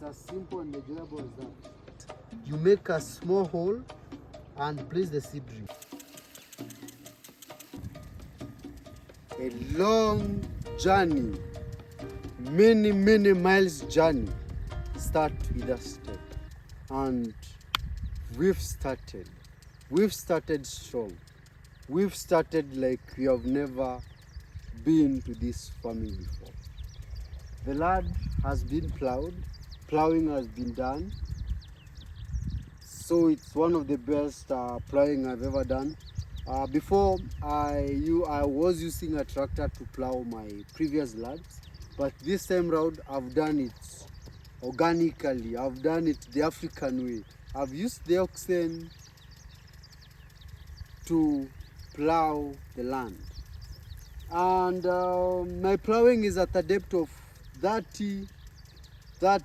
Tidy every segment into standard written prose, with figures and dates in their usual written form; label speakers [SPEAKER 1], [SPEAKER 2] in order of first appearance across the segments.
[SPEAKER 1] It's as simple and enjoyable as that. You make a small hole and place the seedling. A long journey, many miles journey start with a step. And we've started strong. We've started like we have never been to this farming before. The land has been plowed, plowing has been done. So it's one of the best plowing I've ever done. Before I was using a tractor to plow my previous lands, but this time round I've done it organically. I've done it the African way. I've used the oxen to plow the land, and my plowing is at a depth of 20 to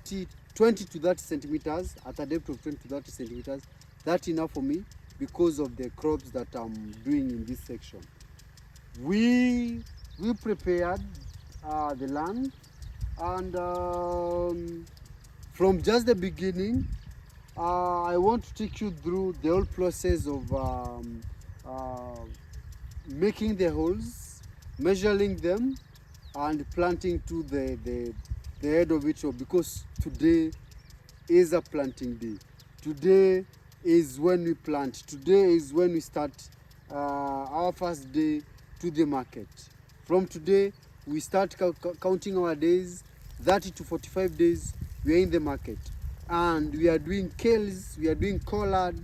[SPEAKER 1] 30 centimeters, at a depth of 20 to 30 centimeters. That's enough for me because of the crops that I'm doing in this section. We prepared the land, and from just the beginning, I want to take you through the whole process of making the holes, measuring them, and planting to the head of it all, because today is a planting day. Today is when we plant. Today is when we start our first day to the market. From today, we start counting our days. 30 to 45 days, we are in the market. And we are doing kales, we are doing collard.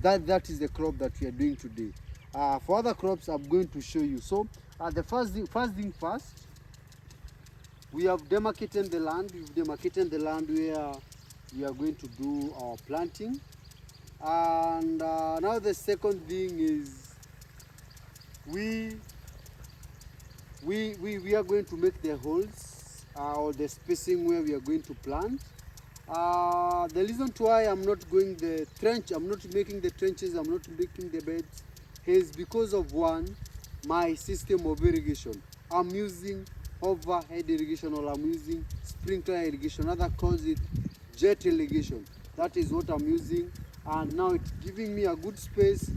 [SPEAKER 1] That is the crop that we are doing today. For other crops, I'm going to show you. So, the first thing first, we have demarcated the land. We've demarcated the land where we are going to do our planting. And now the second thing is we are going to make the holes or the spacing where we are going to plant. The reason why I'm not going the trench, I'm not making the trenches, I'm not making the beds, is because of one, my system of irrigation. I'm using overhead irrigation, or I'm using sprinkler irrigation. Others calls it jet irrigation. That is what I'm using, and now it's giving me a good space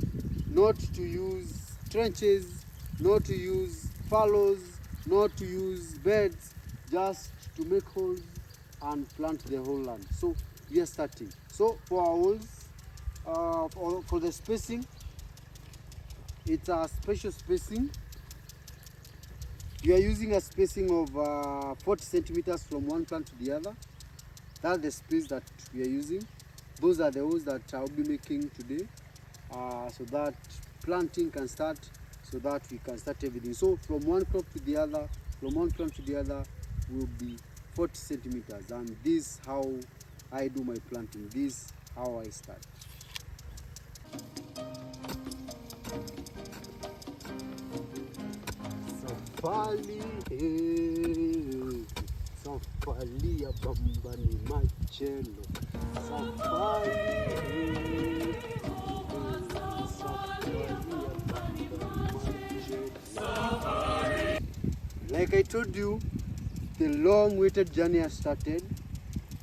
[SPEAKER 1] not to use trenches, not to use fallows, not to use beds, just to make holes and plant the whole land. So we are starting. So for our holes, for the spacing, it's a special spacing. We are using a spacing of 40 centimeters from one plant to the other. That's the space that we are using. Those are the holes that I'll be making today, so that planting can start, so that we can start everything. So from one crop to the other, from one plant to the other, will be 40 centimeters. And this is how I do my planting. This is how I start. Safari, safari ya bamba ni machelo. Safari, safari ya bamba ni machelo. Like I told you, the long-awaited journey has started.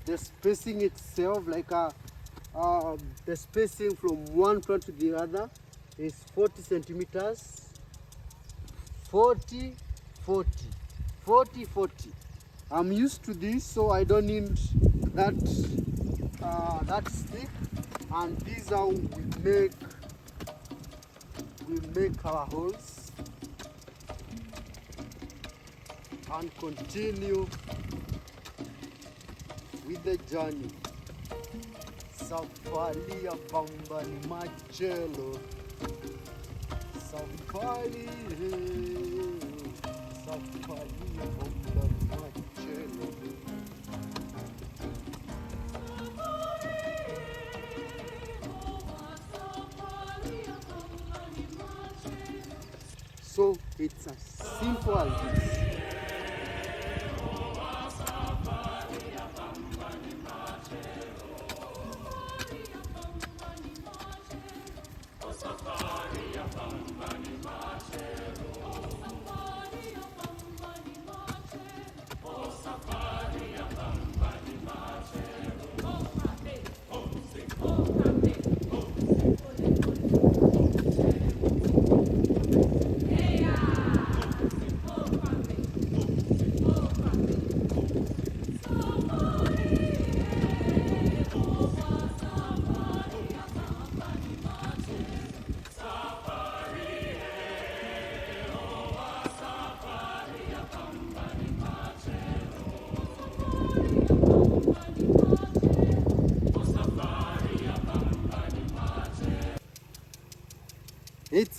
[SPEAKER 1] The spacing itself, like the spacing from one plant to the other, is 40 centimeters. 40, 40, 40, 40. I'm used to this, so I don't need that stick. And this is how we make our holes and continue with the journey. Safari ya bamba ni machelo. Safari, safari ya bamba ni machelo. So it's as simple as this.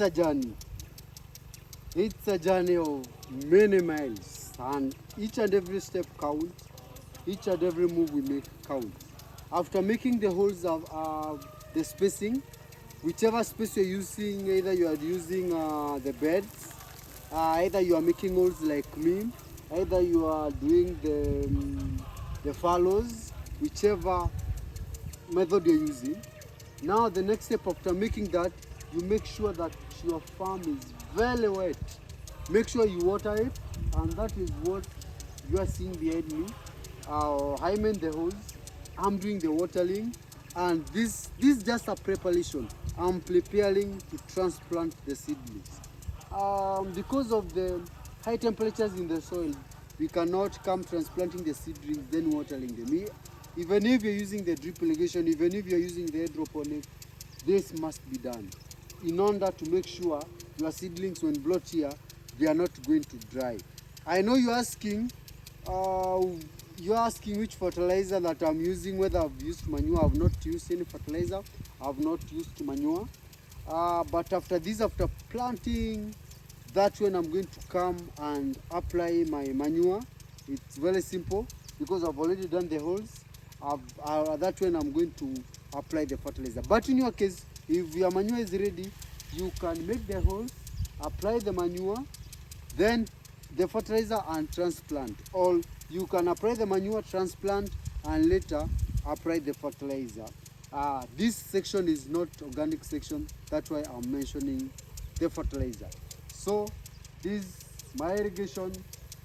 [SPEAKER 1] it's a journey. It's a journey of many miles, and each and every step counts. Each and every move we make counts. After making the holes of the spacing, whichever space you're using, either you are using the beds, either you are making holes like me, either you are doing the fallows, whichever method you're using. Now the next step after making that, you make sure that your farm is very wet. Make sure you water it, and that is what you are seeing behind me. I made the holes, I'm doing the watering, and this is just a preparation. I'm preparing to transplant the seedlings. Because of the high temperatures in the soil, we cannot come transplanting the seedlings then watering them. Even if you're using the drip irrigation, even if you're using the hydroponic, this must be done in order to make sure your seedlings, when brought here, they are not going to dry. I know you're asking which fertilizer that I'm using, whether I've used manure. I've not used any fertilizer. I've not used manure. But after this, after planting, that's when I'm going to come and apply my manure. It's very simple because I've already done the holes. That's when I'm going to apply the fertilizer. But in your case, if your manure is ready, you can make the holes, apply the manure, then the fertilizer and transplant. Or you can apply the manure, transplant, and later apply the fertilizer. This section is not organic section, that's why I'm mentioning the fertilizer. So this is my irrigation,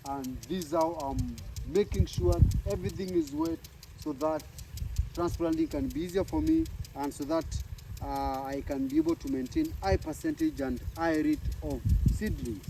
[SPEAKER 1] and this is how I'm making sure everything is wet so that transplanting can be easier for me, and so that I can be able to maintain high percentage and high rate of seedlings.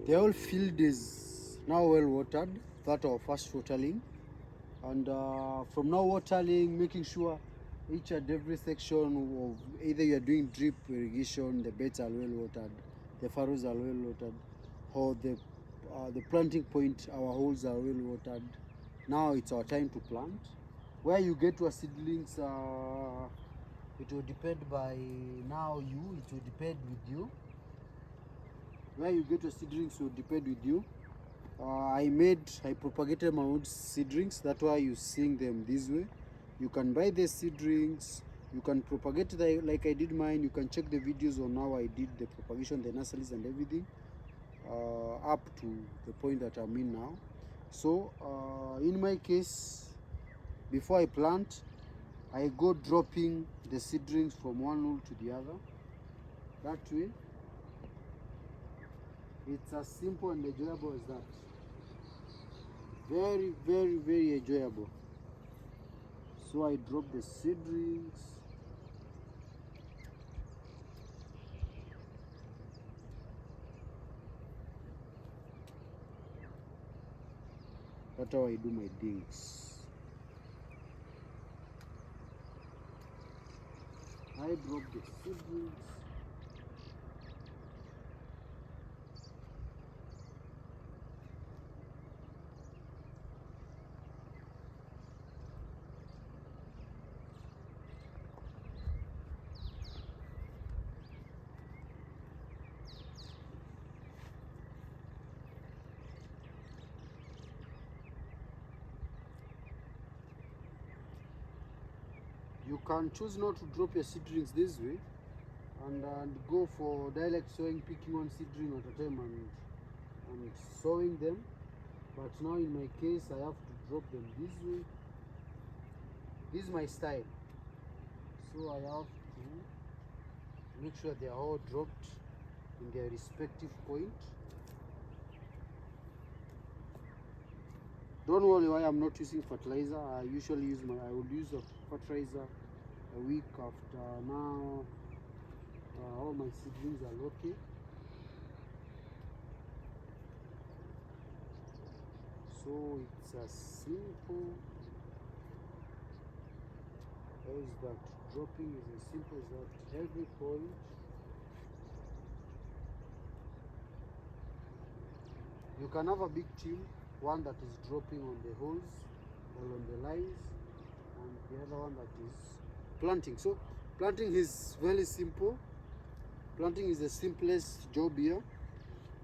[SPEAKER 1] The whole field is now well watered. That our first watering, and from now watering, making sure each and every section of either you are doing drip irrigation, the beds are well watered, the furrows are well watered, or the planting point, our holes are well watered. Now it's our time to plant. Where you get your seedlings, it will depend by now you. It will depend with you. Where you get your seedlings will depend with you. I propagated my own seedlings. That's why you're seeing them this way. You can buy the seedlings. You can propagate like I did mine. You can check the videos on how I did the propagation, the nurseries and everything, up to the point that I'm in now. So in my case, before I plant, I go dropping the seedlings from one hole to the other. That way, it's as simple and enjoyable as that. Very, very, very enjoyable. So I drop the seedlings. That's how I do my things. I drop the seedlings. You can choose not to drop your seedlings this way and go for direct sowing, picking one seedling at a time and sowing them. But now in my case, I have to drop them this way. This is my style. So I have to make sure they are all dropped in their respective point. Don't worry why I'm not using fertilizer. I usually use I would use a fertilizer a week after. Now all my seedlings are okay. So it's as simple as that. Dropping is as simple as that. Every point you can have a big team, one that is dropping on the holes or on the lines, and the other one that is planting. So planting is very simple. Planting is the simplest job here,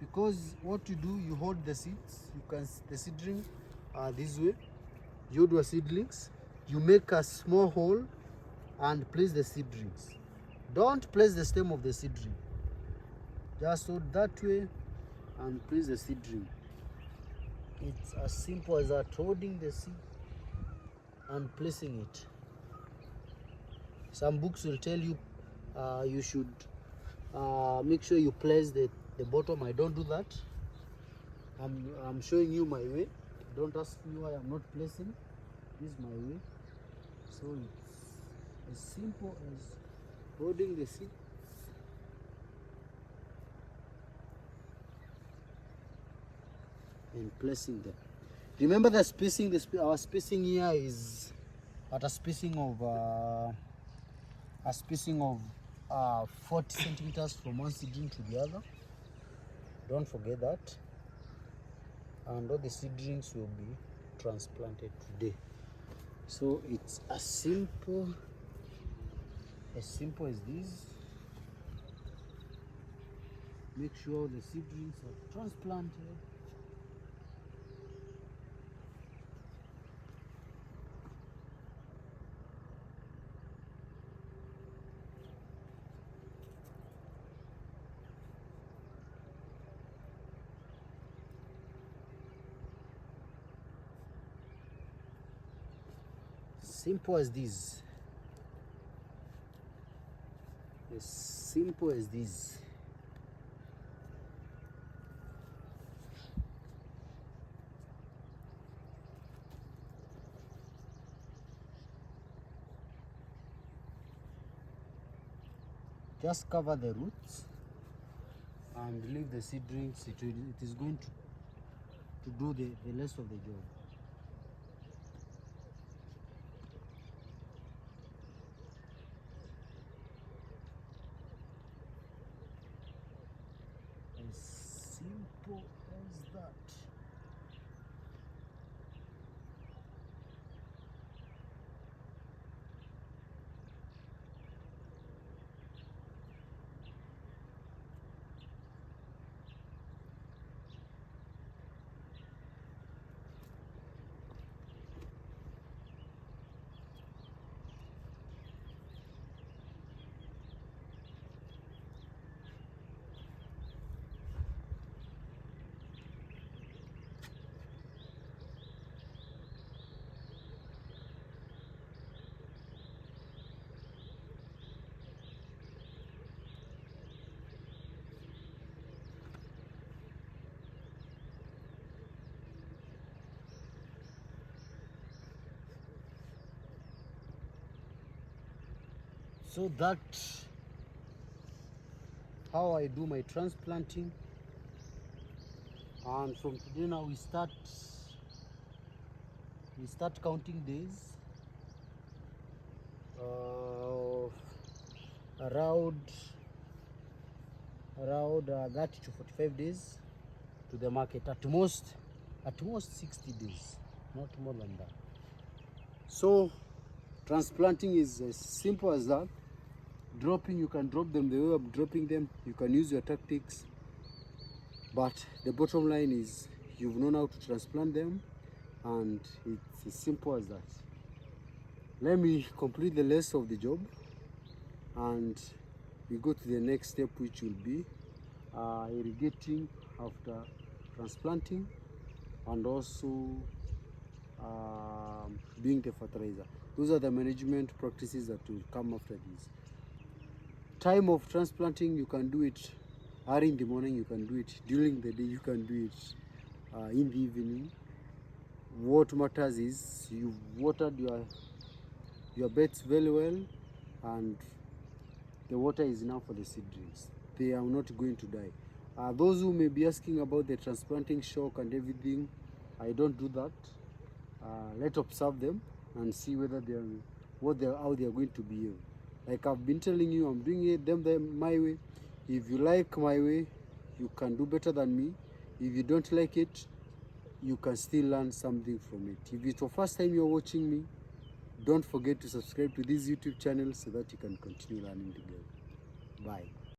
[SPEAKER 1] because what you do, you hold the seeds. You can the seedling this way. You do a seedlings. You make a small hole and place the seedlings. Don't place the stem of the seedling. Just hold that way and place the seedling. It's as simple as that, holding the seed and placing it. Some books will tell you you should make sure you place the bottom. I don't do that. I'm showing you my way. Don't ask me why I'm not placing. This is my way. So it's as simple as holding the seed and placing them. Remember the spacing. Our spacing here is at a spacing of 40 centimeters from one seedling to the other. Don't forget that. And all the seedlings will be transplanted today. So it's as simple as this. Make sure the seedlings are transplanted. Simple as this. As simple as this. Just cover the roots and leave the seedlings. It is going to do the rest of the job. As simple as that. So that's how I do my transplanting. And from today now we start counting days. Around 30 to 45 days to the market. At most 60 days, not more than that. So transplanting is as simple as that. Dropping, you can drop them the way I'm dropping them. You can use your tactics, but the bottom line is you've known how to transplant them, and it's as simple as that. let me complete the rest of the job and we go to the next step, which will be irrigating after transplanting, and also doing the fertilizer. Those are the management practices that will come after this. Time of transplanting, you can do it early in the morning, you can do it during the day, you can do it in the evening. What matters is you've watered your beds very well, and the water is enough for the seedlings. They are not going to die. Those who may be asking about the transplanting shock and everything, I don't do that. Let's observe them and see whether how they are going to behave. Like I've been telling you, I'm doing it my way. If you like my way, you can do better than me. If you don't like it, you can still learn something from it. If it's the first time you're watching me, don't forget to subscribe to this YouTube channel so that you can continue learning together. Bye.